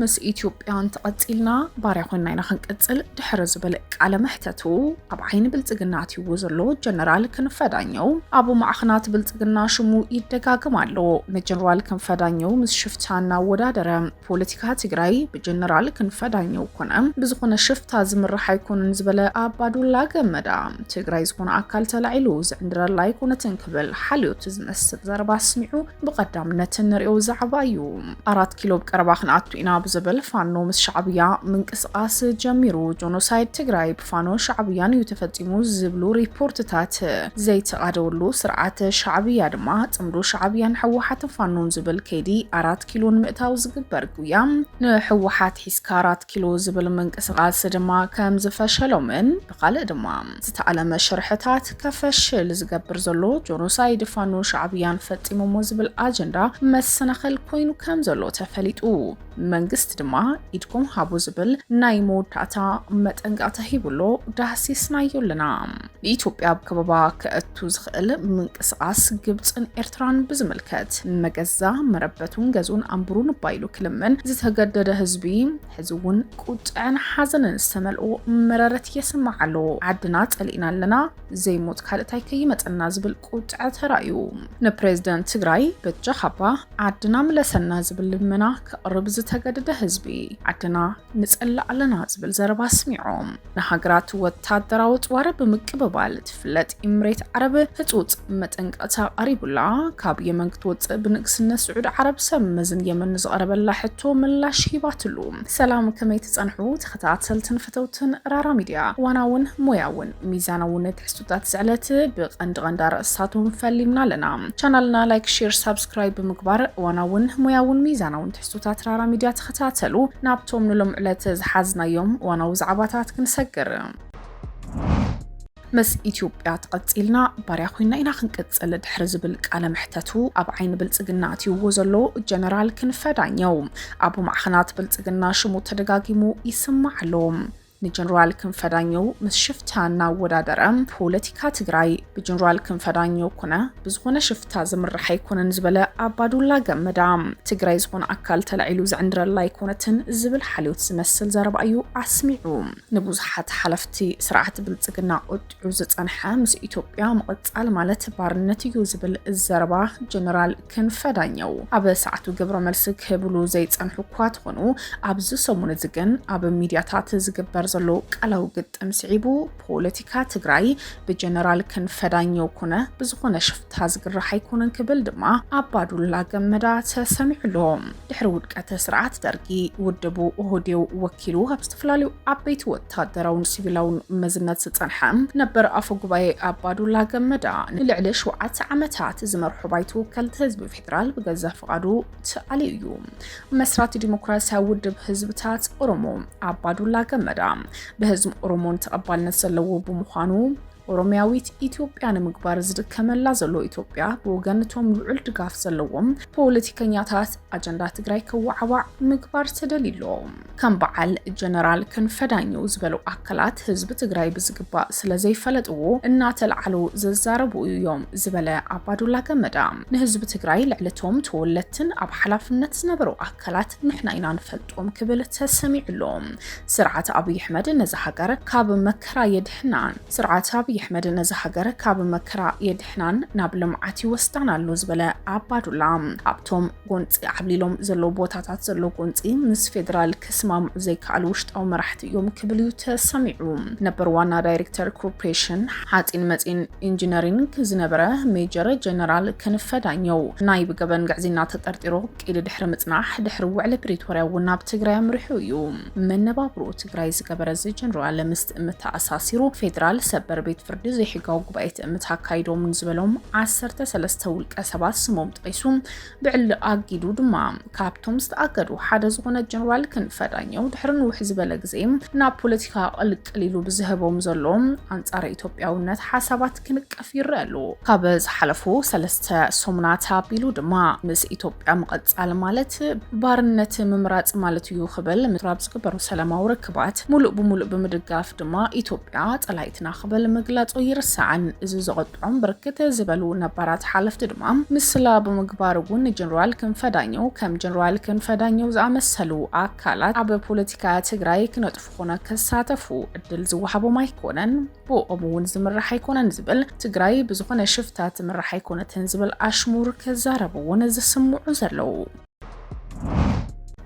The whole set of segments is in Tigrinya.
مس ኢትዮጵያን ተቀጽልና ባርያ ኮይና ኢና ክንቀጽል ድሕረ ዝበለ ቃለ መሕተቱ ኣብ ዓይኒ ብልጽግናት ይወዘሎ ጀነራል ክንፈዳኘው አቡ ማዕኽናት ብልጽግና ሽሙ ይደጋገም ኣሎ ንጀነራል ክንፈዳኘው ምስ ሽፍታና ወዳደረ ፖለቲካ ትግራይ በጀነራል ክንፈዳኘው ኮነ ብዝኾነ ሽፍታ ዝምራሕ ኣይኮነን ዝበለ አባዱላ ገመዳ ትግራይ ዝኾነ አካል ተላዒሉ ዝዕንድረላ ኣይኮነትን ክብል ሓልዮት ዝመስል ዘረባ ስሚዑ ብቀዳምነት ንሪኦ ዛዕባ እዩ 4 ኪሎ ቀረባ ክንኣቱ ኢና ብዝብል ፋኖ ምስ ሻዕብያ ምንቅስቃስ ጀሚሩ ጆኖሳይድ ትግራይ ብፋኖ ሻዕብያን ይተፈጺሙ ዝብሉ ሪፖርትታት ዘይተቃደውሉ ስርዓት ሻዕብያ ድማ ጽምዶ ሻዕብያን ሕወሓት ፋኖን ዝብል ከይዲ 4 ኪሎን ምእታው ዝግበር ጉያ ንሕወሓት ሒስካ 4 ኪሎ ዝብል ምንቅስቃስ ድማ ከም ዝፈሸሎምን ብኻልእ ድማ ዝተዓለመ ሽርሕታት ከፈሽል ዝገብር ዘሎ ጆኖሳይድ ፋኖ ሻዕብያን ፈጺሞሞ ዝብል አጀንዳ መሰናኸል ኮይኑ ከም ዘሎ ተፈሊጡ መንግስት ድማ ኢድኩም ሃቡ ዝብል ናይ ሞታታ መጠንቃታ ሂብሎ ዳህሲስናዮልና ኢትዮጵያ በከበባ ከእቱ ዝኽእል ምንቅስቃስ ግብጽን ኤርትራን ብዝመልከት መገዛ መረበቱን ገዙን አንብሩን ባይሉ ክልምን ዝተገደደ ህዝቢ ህዝውን ቁጥዕን ሓዘንን ዝተመልኦ መረረት የስማዓሎ ዓድና ጸሊናለና ዘይሞት ካልእታይ ከይመጽና ዝብል ቁጥዕ ተራዩ ንፕሬዝዳንት ትግራይ በጃኻባ ዓድና ምለሰና ዝብል ልመና ከቅርብ ዝተገደደ ህዝቢ ዓድና ንጸላዕለና ዝብል ዘረባ ስሚዖም ንሃገራት ወታደራዊ ጽዋረ ብምቅብባል ትፍለጥ ኢምሬት ዓረብ ህጹጽ መጠንቀታ ቀሪቡላ ካብ የመን ክትወጽእ ብንግስነት ስዑድ ዓረብ ሰመዝን የመን ዝቀረበላ ሕቶ ምላሽ ሂባትሉ ሰላም ከመይ ተጸንሑ ተኸታተልትን ፈተውትን ራራ ሚድያ ዋናውን ሞያውን ሚዛናውን ትሕሱታት ዝዕለት ብቀንድ ርእሳቱን ፈሊምና ለና ቻናልና ላይክ ሼር ሰብስክራይብ ብምግባር ዋናውን ሞያውን ሚዛናውን ትሕሱታት ራራ ሚድያ ተኸታተሉ ናብቶም ንሎም ዕለት ዝሓዝናዮም ዋናው ዛዕባታት ክንሰግር مس ኢትዮጵያ ተቀጽልና ባርያ ኮይና ኢና ክንቀጽል ድሕረ ዝብል ቃለ መሕተቱ ኣብ ዓይኒ ብልጽግናት ይወዘሎ ጀነራል ክንፈዳኘው አቡ ማዕኽናት ብልጽግና ሽሙ ተደጋጊሙ ይስማዓሎ ንጀነራል ክንፈዳኘው ምስ ሽፍታና ወዳደረ ፖለቲካ ትግራይ በጀነራል ክንፈዳኘው ኮነ ብዝኾነ ሽፍታ ዝምራሕ ኣይኮነን ዝበለ አባዱላ ገመዳ ትግራይ ዝኾነ አካል ተላዒሉ ዝዕንድረላ ኣይኮነትን ዝብል ሓልዮት ዝመስል ዘረባ እዩ ኣስሚዑ ንብዙሓት ሓለፍቲ ስርዓት ብልጽግና ቁጥዑ ዝጸንሐ ምስ ኢትዮጵያ መቕጻል ማለት ባርነት እዩ ዝብል ዘረባ ጀነራል ክንፈዳኘው ኣብ ሰዓቱ ገብረ መልስ ክብሉ ዘይጸንሑ እኳ ትኾኑ ኣብዚ ሰሙን ዝግን ኣብ ሚድያታት ዝግበር ዘሎ ቃላው ግጥም ስዒቡ ፖለቲካ ትግራይ በጀነራል ክንፈዳኘው ኮነ ብዝኾነ ሽፍታ ዝግራሕ ኣይኮነን ክብል ድማ አባዱላ ገመዳ ተሰሚዕሎ ድሕሪ ውድቀት ስርዓት ደርጊ ውድቡ ኦህዴው ወኪሉ ኣብ ዝተፈላለዩ ዓበይቲ ወታደራውን ሲቪላውን መዝነት ዝጸንሐ ነበር ኣፈ ጉባኤ አባዱላ ገመዳ ንልዕሊ 7 ዓመታት ዝመርሑ ባይቱ ወከልቲ ህዝቢ ፌደራል ብገዛ ፈቃዱ ተኣልዩ እዩ መስራቲ ዲሞክራሲያዊ ውድብ ህዝብታት ኦሮሞ አባዱላ ገመዳ በህዝብ ኦሮሞን ተቀባልነት ዘለዎ ብምዃኑ ኦሮሚያዊት ኢትዮጵያ ንምግባር ዝድከመላ ዘሎ ኢትዮጵያ በወገንቶም ልዑል ድጋፍ ዘለዎም ፖለቲከኛታት አጀንዳ ትግራይ ከዋዕዋዕ ምግባር ተደሊሎ ከም በዓል ጀነራል ክንፈዳኘው ዝበለው አካላት ህዝብ ትግራይ ብዝግባእ ስለዘይፈለጥዎ እናተልዓሉ ዘዛረቡ እዮም ዝበለ አባዱላ ገመዳ ንህዝብ ትግራይ ልዕለቶም ተወለትን ኣብ ሓላፍነት ዝነበሩ አካላት ንሕና ኢና ንፈልጦም ክብል ተሰሚዕሎም ስርዓት አብይ አሕመድ ነዚ ሃገር ካብ መከራ የድሕናን ስርዓት አብይ አሕመድ ነዚ ሃገር ካብ መከራ የድሕናን ናብ ልምዓት ይወስዳን ኣሎ ዝበለ አባዱላ ኣብቶም ጎንፂ ዓብሊሎም ዘሎ ቦታታት ዘሎ ጎንፂ ምስ ፌደራል ክስማምዑ ዘይከኣሉ ውሽጣዊ መራሕቲ እዮም ክብል እዩ ተሰሚዑ ነበር ዋና ዳይሬክተር ኮርፖሬሽን ሓፂን መፂን ኢንጂነሪንግ ዝነበረ ሜጀር ጀነራል ክንፈዳኘው ናይ ብገበን ግዕዝና ተጠርጢሮ ቂል ድሕሪ ምጽናሕ ድሕሪ ውዕለ ፕሪቶሪያ እውን ናብ ትግራይ ኣምሪሑ እዩ መነባብሮ ትግራይ ዝገበረ ጀነራል ምስ እምተኣሳሲሩ ፌደራል ሰበር ቤት ፍርዲ ዘይሕጋው ጉባኤ እምተካይዶም ዝበሎም 13 ውልቀ ሰባት ስሞም ጠይሱ ብዕሊ ኣጊዱ ድማ ካብቶም ዝተኣገዱ ሓደ ዝኾነ ጀነራል ክንፈዳኘው ድሕሪ ንውሕ ዝበለ ግዜ ናብ ፖለቲካ ቅልቅሊሉ ብዝህቦም ዘሎም አንጻር ኢትዮጵያውነት ሓሳባት ክንቀፍ ይረአሉ ካብ ዝሓለፉ 3 ሰሙናት ኣቢሉ ድማ ምስ ኢትዮጵያ መቐጻል ማለት ባርነት ምምራጽ ማለት እዩ ክብል ምትራብ ዝግበሩ ሰላማዊ ርክባት ሙሉእ ብምድጋፍ ድማ ኢትዮጵያ ጸላይትና ክብል ምግላጾ ይርሳዕን እዚ ዝቆጥዖም ብርክት ዝበሉ ነባራት ሓለፍቲ ድማ ምስላ ብምግባር እውን ጀነራል ክንፈዳኘው ከም ጀነራል ክንፈዳኘው ዝኣመሰሉ ኣካላት ኣብ ፖለቲካ ትግራይ ክነጥፉ ኮነ ክሳተፉ ዕድል ዝወሃቦም ኣይኮነን ብኦም እውን ዝምራሕ ኣይኮነን ዝብል ትግራይ ብዝኾነ ሽፍታት ምራሕ ኣይኮነትን ዝብል ኣሽሙር ከዛረብውን ዝስምዑ ዘለው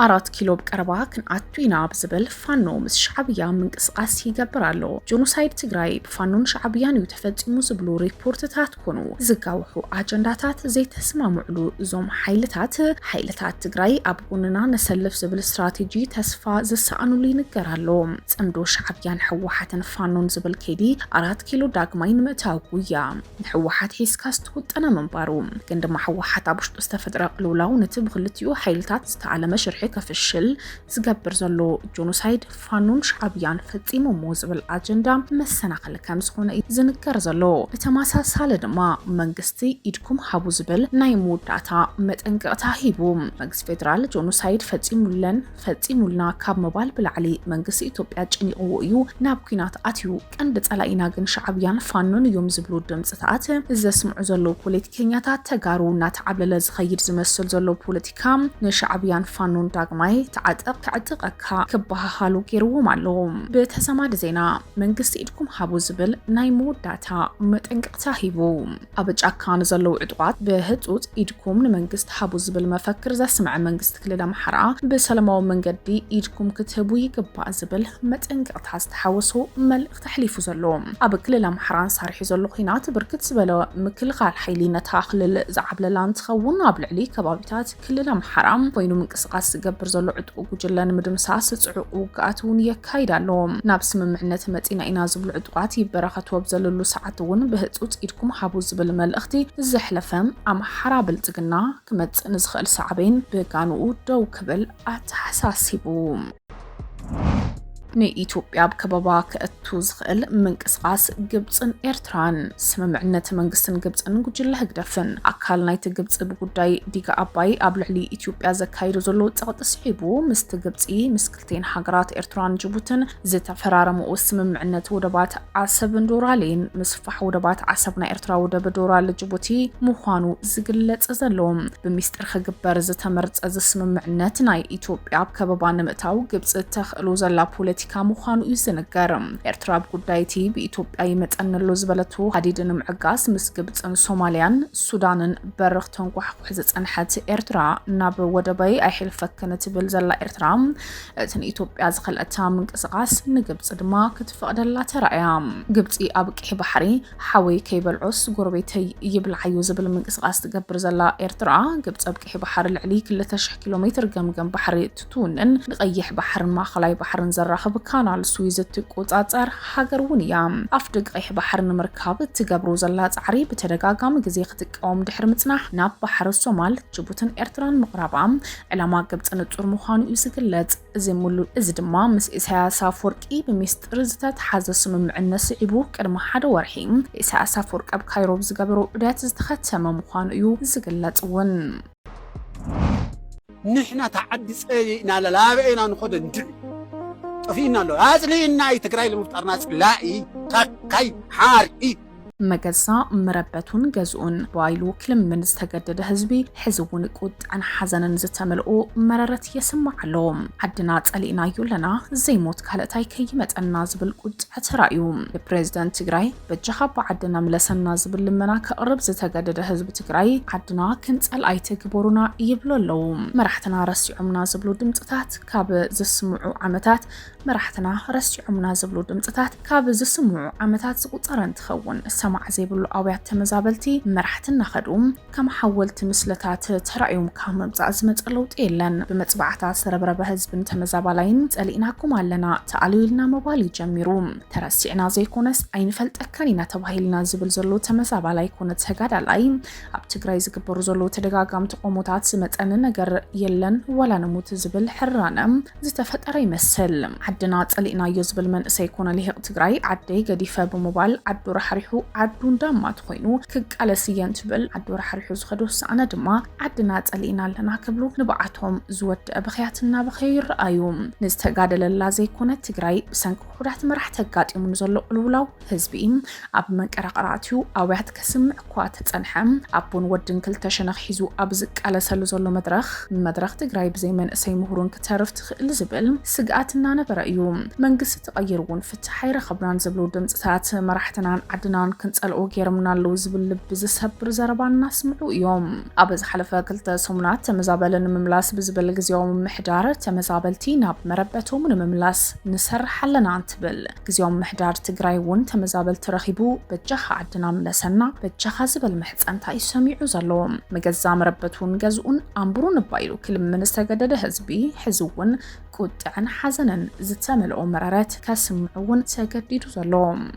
4 ኪሎ ቀረባ ክንኣቱይና ብዝብል ፋኖ ምስ ሻዕብያ ምንቅስቃስ ይገብራሎ ጆኖሳይድ ትግራይ ብፋኖን ሻዕብያን ተፈጺሙ ዝብሉ ሪፖርትታት ኮኑ ዝጋውሑ አጀንዳታት ዘይተስማምዕሉ እዞም ሓይልታት ትግራይ ኣብ ጎንና ነሰልፍ ዝብል ስትራቴጂ ተስፋ ዝሰኣኑሉ ይንገራሎ ጽምዶ ሻዕብያን ሕወሓትን ፋኖን ዝብል ከይዲ 4 ኪሎ ዳግማይ ንምእታው ጉያ ሕወሓት ሒስካስ ትውጠና መንባሩ ግን ድማ ሕወሓት ኣብ ውሽጡ ዝተፈጥረ ቅልውላው ነቲ ብክልቲኡ ሓይልታት ዝተዓለመ ሽርሒ ከፍሽል ዝገብር ዘሎ ጆኖሳይድ ፋኖን ሻዕብያን ፈጺሞሞ ዝብል አጀንዳ መሰናኸል ከም ዝኾነ ዝንገር ዘሎ ብተመሳሳሊ ድማ መንግስቲ ኢድኩም ሃቡ ዝብል ናይ መወዳእታ መጠንቀቕታ ሂቡ መንግስቲ ፌደራል ጆኖሳይድ ፈጺሙልና ካብ መባል ብላዕሊ መንግስቲ ኢትዮጵያ ጭኒቕዎ እዩ ናብ ኩናት ኣትዩ ቀንዲ ጸላኢና ግን ሻዕብያን ፋኖን እዮም ዝብሉ ድምጽታት ዘስምዑ ዘሎ ፖለቲከኛታት ተጋሩ እናተዓብለለ ዝኸይድ ዝመስል ዘሎ ፖለቲካ ንሻዕብያን ፋኖን ዳግማይ ተዓጥቕካ ክባሃሉ ገይርዎም ኣለዎ በተሰማድ ዜና መንግስቲ ኢድኩም ሃቡ ዝብል ናይ መወዳእታ መጠንቀቕታ ሂቡ ኣብ ጫካ ንዘለው ዕጡቃት ብህጹጽ ኢድኩም ንመንግስቲ ሃቡ ዝብል መፈክር ዘስምዕ መንግስቲ ክልል ኣምሓራ ብሰላማዊ መንገዲ ኢድኩም ክትህቡ ይግባእ ዝብል መጠንቀቕታ ዝተሓወሶ መልእኽቲ ተሕሊፉ ዘሎ ኣብ ክልል ኣምሓራ ሳርሒ ዘሎ ኩናት ብርክት ዝበለ ምክልኻል ሓይሊ ነታ ክልል ዝዓብለላ እንትኸውን ኣብ ልዕሊ ከባቢታት ክልል ኣምሓራ ኮይኑ ምንቅስቃስ ዝገብር ዘሎ ዕጡቅ ጉጅለን ምድምሳስ ጽዑቕ ውግኣት እውን የካይድ ኣሎ ናብ ስምምዕነት መጺና ኢና ዝብሉ ዕጡቃት ይበረኸቱ ብዘለሉ ሰዓት እውን ብህጹጽ ኢድኩም ሃቡ ዝብል መልእኽቲ ዘሕለፈም ኣምሓራ ብልጽግና ክመጽእ ንዝኽእል ሰዓበን ብጋንኡ ደው ክብል ኣተሓሳሲቡ ንኢትዮጵያ በከበባ ከእቱ ዝኽእል ምንቅስቃስ ግብጽን ኤርትራን ስምምዕነት መንግስትን ግብጽን ጉጅለ ህግደፍን ኣካል ናይቲ ግብጽ ብጉዳይ ዲጋ ኣባይ ኣብ ልዕሊ ኢትዮጵያ ዘካይዱ ዘሎ ጸቕጢ ስዒቡ ምስቲ ግብጽ ምስ ክልቴን ሃገራት ኤርትራን ጅቡትን ዝተፈራረሙ ስምምዕነት ወደባት ዓሰብን ዶራሌን ምስፋሕ ወደባት ዓሰብና ኤርትራ ወደብ ዶራል ጅቡቲ ምዃኑ ዝግለጽ ዘሎ ብሚስጥር ክግበር ዝተመርጸ ስምምዕነት ናይ ኢትዮጵያ በከበባ ንምእታው ግብጽ ተኽእሉ ዘላ ፖለቲካ ምዃኑ ይዝነገር ኤርትራ ጉዳይቲ በኢትዮጵያ ይመጠነሉ ዝበለቱ ሀዲድን ምዕጋስ ምስ ግብጽን ሶማሊያን ሱዳንን በርኽ ተንቋሕቋሕ ዝጸንሐት ኤርትራ ናብ ወደበይ ኣይሕልፈክን ትብል ዘላ ኤርትራ እትን ኢትዮጵያ ዝኸልአታ ምንቅስቃስ ንግብጽ ድማ ክትፈቅደላ ተራእያ ግብጽ ኣብ ቅሒ ባሕሪ ሓወይ ከይበልዑስ ጎረቤተይ ይብልዓዩ ዝብል ምንቅስቃስ ትገብር ዘላ ኤርትራ ግብጽ ኣብ ቅሒ ባሕሪ ልዕሊ 2000 ኪሎ ሜትር ገምገም ባሕሪ ትትውንን ንቀይሕ ባሕርን ማእኸላይ ባሕርን ዘራኽብ ካናል ስዊዝ ትቆጻጸር ሃገር እውን እያ ኣፍደግ ቀይሕ ባሕር ንምርካብ ትገብሮ ዘላ ጻዕሪ በተደጋጋሚ ግዜ ክትቃወም ድሕሪ ምጽናሕ ናብ ባሕር ሶማል ጅቡትን ኤርትራን ምቕራባ ዕላማ ግብጽ ንጹር ምዃኑ ዝግለጽ እዚ ድማ ምስ ኢሳያስ አፈወርቂ በሚስጥር ዝተተሓዘ ስምምዕነት ስዒቡ ቅድሚ ሓደ ወርሒ ኢሳያስ አፈወርቂ ኣብ ካይሮ ዝገበሮ ዑደት ዝተኸተመ ምዃኑ እዩ ዝግለጽ እውን ንሕና ተዓዲ ጸይና ለላበኤና ንኾደ طفينا له هازلينا يتقرأي لمفترنا لاقي كاي حاري መገዛ መረበቱን ገዝኡን ባይሉ ክልም ምን ዝተገደደ ህዝቢ ሕዝቡን ቁጥዕን ሓዘንን ዝተመልኦ መረረት የስማዓሎ ዓድና ጸሊና ይለና ዘይሞት ካልእታይ ከይመጠና ዝብል ቁጥዕ ተራእዩ ፕሬዝዳንት ትግራይ በጀኻ ዓድና ምለሰና ዝብል ልመና ከቅርብ ዝተገደደ ህዝቢ ትግራይ ዓድና ክንጸልኣይ ትግበሩና ይብለለው መራሕትና ረሲዑምና ዝብሉ ድምጽታት ካብ ዝስምዑ ዓመታት መራሕትና ረሲዑምና ዝብሉ ድምጽታት ካብ ዝስምዑ ዓመታት ዝቁጸረን ትኸውን ሰማዕ ዘይብሉ ኣውያት ተመዛበልቲ መራሕትና ኸዱም ከም ሓወልቲ ምስለታት ተራእዮም ካብ መምጻእ ዝመጸለውጥ የለን ብመጽባዕታ ሰረብረበ ህዝብን ተመዛባላይን ጸሊእናኩም ኣለና ተኣልዩልና መባል ይጀሚሩ ተረሲዕና ዘይኮነስ ኣይንፈልጠከን ኢና ተባሂልና ዝብል ዘሎ ተመዛባላይ ኮነ ተጋዳላይ ኣብ ትግራይ ዝግበሩ ዘሎ ተደጋጋሚ ተቆሞታት ዝመጠን ነገር የለን ወላ ነሙት ዝብል ሕራነም ዝተፈጠረ ይመስል ዓድና ጸሊእናዮ ዝብል መንእሰይ ኮነ ልሂቕ ትግራይ ዓደይ ገዲፈ ብሞባይል ዓዱ ረሕሪሑ عدون دامات خوينو كقال سيان تبل عدو رح رحو زخدو سانا دما عدنا تقلينا لنا كبلو نبعاتهم زود بخياتنا بخير رأيوم نستقادل اللازي كونت تقراي بسنك خورات مرح تقات يمون زلو قلولاو هزبين أب منك رقراتيو أوهات كسمع كوات تنحم أبون ودن كل تشنخ حيزو أبزك على سلو زلو مدرخ تقراي بزي من أسي مهورون كتعرف تخيل زبل سقاتنا نبرأيوم منقس تغيرون في التحير خبران زبلو دمتات مرحتنا عدنان كنت ألقو جيرمنا اللو زبل بزسبر زربان ناس معو يوم أبز حلفة كلتا سمنات تمزابلن مملاس بزبل قزيوم محدار تمزابلتي ناب مربتو من مملاس نسر حلنا عنتبل قزيوم محدار تقرايون تمزابل ترخيبو بجاها عدنا ملسنا بجاها زبل محز أنتا يسميعو زلوم مقزا مربتون قزون أمبرون بايلو كل من استقدد هزبي حزون كود عن حزنا زتامل مرارات كاسمعون تقديدو زلوم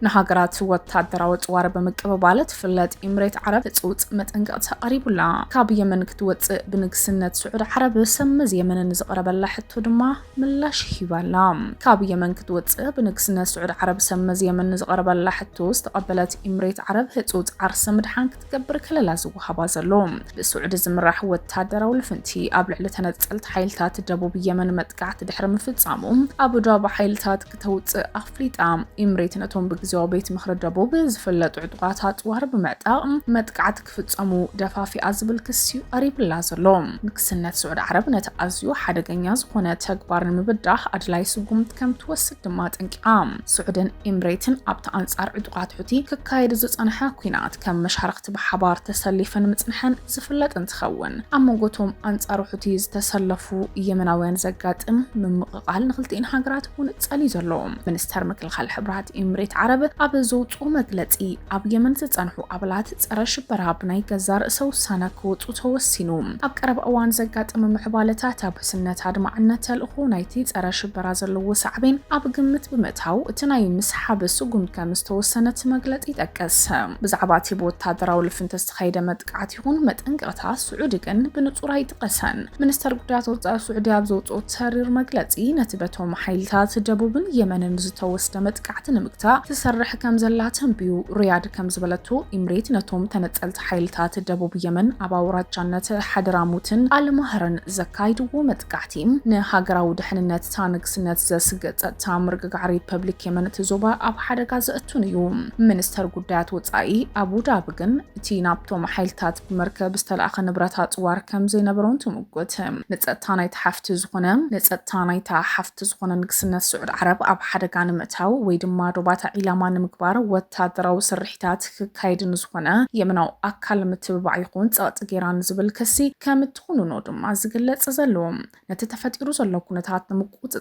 نهاجرات وتعدروا توار بمقبالات فلات إمارات عرب تصوت متنقط قريبلا كاب يمن كتوت بنقسنة سعود عرب سمز يمن نزقرب الله حتى دما ملاش هيوالا كاب يمن كتوت بنقسنة سعود عرب سمز يمن نزقرب الله حتى استقبلت إمارات عرب تصوت عرس مدحان كتكبر كل لازو حبازلهم بالسعود زمرح وتعدروا الفنتي قبل علتنا تسألت حيلتات الجبوب يمن متقعت دحرم في تصامم أبو جاب حيلتات كتوت أفليت إمارات نتهم زو بيت مخرج جبوب زفلت عدواتات وهرب معتاقم متقعت كفتصمو دفافي أزبل كسيو قريب لازلوم نكسنة سعود عرب نتأزيو حدقنيا زخونة تكبار المبداح أجلاي سقومت كم توسد دمات انقام سعودن إمريتن أبتا أنصار عدوات حوتي ككايد زوز أنحا كوينات كم مشاركت بحبار تسليفن متنحن زفلت انتخون أما قوتهم أنصار حوتي تسلفو يمناوين زقاتم من مقال نغلتين هاقرات هون تسألي زلوم منستر مكل خال حبرات إمريت عرب أبزوت ومجلتي أب يمن تتصنحو أبلات تسرش برابناي جزار سوسانا كوت وتوسينوم أبقرب أوان زقات أمام حبالتها بسنة هاد معنا تلقو نايتي تسرش برازل وسعبين أب قمت بمتهاو تناي مسحاب السقوم كمستوسنة مجلتي تكس بزعباتي بوت تادراو لفنتست خيدة متقعتيهون متنقرتها سعوديا بنطوراي تقسن منستر قدرات وطا سعوديا بزوت وتسرير مجلتي نتبتهم حيلتات جبوبن يمن نزتوسد متقعتن مكتا تسرح كم زلاتهم بيو رياض كم زبلتو إمريت نتوم تنتقلت حيلتات الجبوب يمن أباورات جنة حدراموتن على مهرن زكايد ومتقعتيم نهاجراو دحننت تانق سنة زسقت تامرق قعري بابليك يمن تزوبا أب حدا غازقتون يوم منستر قدات وطعي أبو دابقن تينابتوم حيلتات بمركب استلعق نبراتات وار كم زي نبرون تمقوتهم نتقتاني تحفتز غنم نتقتاني تحفتز غنم نقسنة سعود عرب أب حدا غان متاو ويدما روبات إلامان مكبار وتادراو سرحتات كايد نزخنا يمناو أكل متبع يكون تقط جيران زبل كسي كامتخونو نودم عزقلت زلوم نتتفتيرو زلو كونتات نمقوت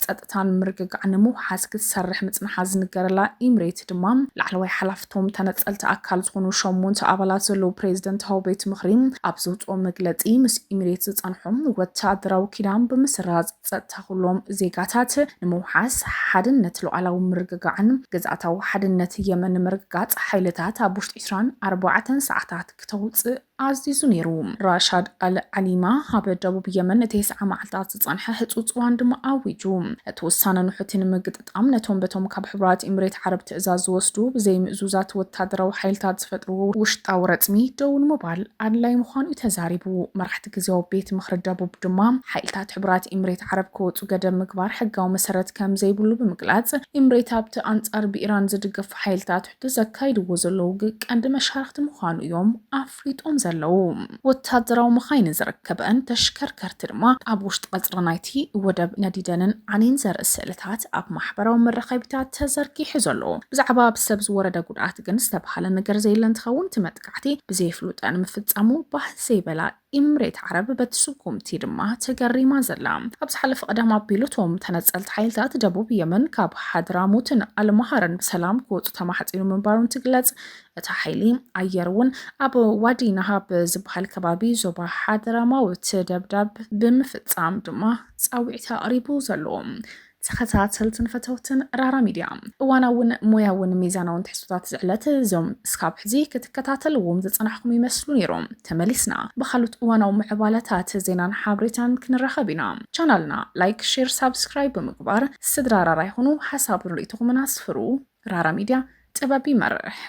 تقطان مرقق عنمو حاسك تسرح متنحاز نقرلا إمريت دمام لعلوي حلفتهم تنتقلت أكل زخونو شمون تقابلات زلو بريزيدنت هاو بيت مخرين أبزوت مقلتي مس إمريت تتنحهم وتادراو كيدام بمسراز تتخلوم زيقاتات نمو حاس حادن نتلو على مرقق عن جزعتو حدنت يمن مرقات حيلتات أبوشت إسران 4 ساعات كتوت عزيزو نيرو راشد العليمة هابد جبوب يمن 9 معلتات تصنح هتوت واندم أويجو توسانا نحوتين مقدت أمنتهم بتوم كاب حبرات إمريت عرب تأزاز وسدو بزي مئزوزات وتادرو حيلتات فترو وشتاو رتمي دون موبايل عدلاي مخان يتزاريبو مرحت كزيو بيت مخرج جبوب دمام حيلتات حبرات إمريت عرب كوت وقدم مكبار حقاو مسرت كام زي بلو بمقلات إمريت هابت أنصار بإيران زدقف حيلتات حتى زكايد وزلوق عند مشاركة مخانو يوم أفريتهم زلو وتادراو مخاين زركبان تشكركر ترما أبوشت قزرنايتي ودب نديدانن عنين زر السئلتات أب محبراو من رخيبتات تزركي حزلو بزعبا بسبز وردا قدعات جنس تبحال النقر زي لنتخون تمتقعتي بزي فلوت أنا مفتزعمو بحسي بلا إمريت عرب بتسوكم تيرما تجري ما زلام أبز حلف قدام بيلوتهم تنزلت حيلتات جبوب يمن كاب حدراموتن المهرن بسلام كوت تماحتينو من بارون تقلت تحيلي عيرون أبو وادي نهاب زبحال كبابي زوبا حدراموت دبدب بمفتزام دما تساويتا قريبو زلوم تخاتاتلتن فتوتن رارا ميديا وانا موياون ميزانون تحسوتات زعلت زوم سكاب حزي كتكتاتل ومزصنحكم يمسلون يروم تملسنا بخلوت وانا ومعبالاتات زينان حابريتان كنرخبنا چانالنا لايك شير سابسكرايب بمقبار سدرارا رايحونو حساب رليتو مناسفرو رارا ميديا ጥበብ ይመርሕ።